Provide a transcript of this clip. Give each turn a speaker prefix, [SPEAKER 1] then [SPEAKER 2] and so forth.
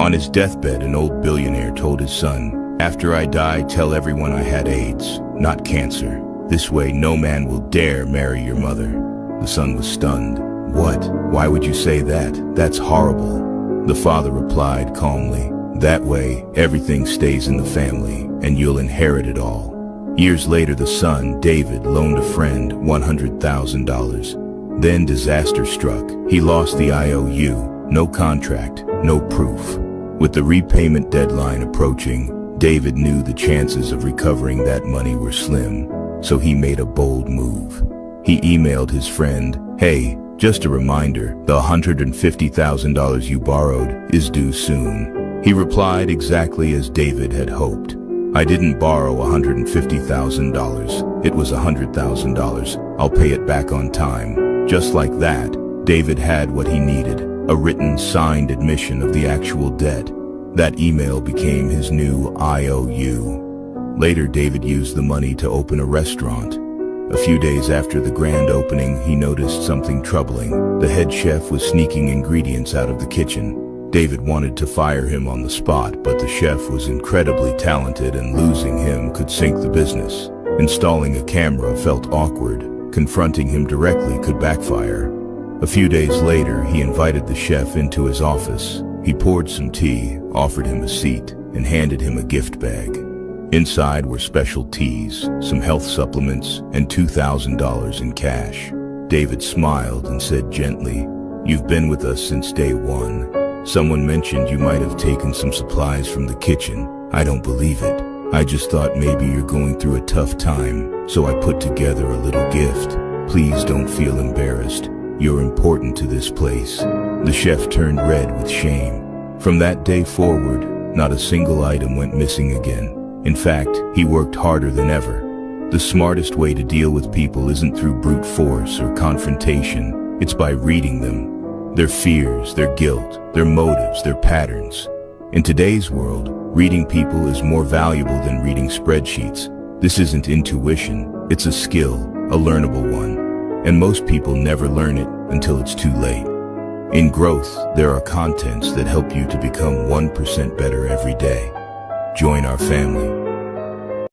[SPEAKER 1] On his deathbed, an old billionaire told his son, "After I die, tell everyone I had AIDS, not cancer. This way no man will dare marry your mother." The son was stunned. "What? Why would you say that? That's horrible." The father replied calmly, "That way, everything stays in the family, and you'll inherit it all." Years later, the son, David, loaned a friend $100,000. Then disaster struck. He lost the IOU, no contract, no proof. With the repayment deadline approaching, David knew the chances of recovering that money were slim, so he made a bold move. He emailed his friend, "Hey, just a reminder, the $150,000 you borrowed is due soon." He replied exactly as David had hoped. "I didn't borrow $150,000. It was $100,000. I'll pay it back on time." Just like that, David had what he needed, a written, signed admission of the actual debt. That email became his new IOU. Later, David used the money to open a restaurant. A few days after the grand opening, he noticed something troubling. The head chef was sneaking ingredients out of the kitchen. David wanted to fire him on the spot, but the chef was incredibly talented and losing him could sink the business. Installing a camera felt awkward. Confronting him directly could backfire. A few days later, he invited the chef into his office. He poured some tea, offered him a seat, and handed him a gift bag. Inside were special teas, some health supplements, and $2,000 in cash. David smiled and said gently, "You've been with us since day one. Someone mentioned you might have taken some supplies from the kitchen. I don't believe it. I just thought maybe you're going through a tough time, so I put together a little gift. Please don't feel embarrassed. You're important to this place." The chef turned red with shame. From that day forward, not a single item went missing again. In fact, he worked harder than ever. The smartest way to deal with people isn't through brute force or confrontation. It's by reading them. Their fears, their guilt, their motives, their patterns. In today's world, reading people is more valuable than reading spreadsheets. This isn't intuition, it's a skill, a learnable one. And most people never learn it until it's too late. In growth, there are contents that help you to become 1% better every day. Join our family.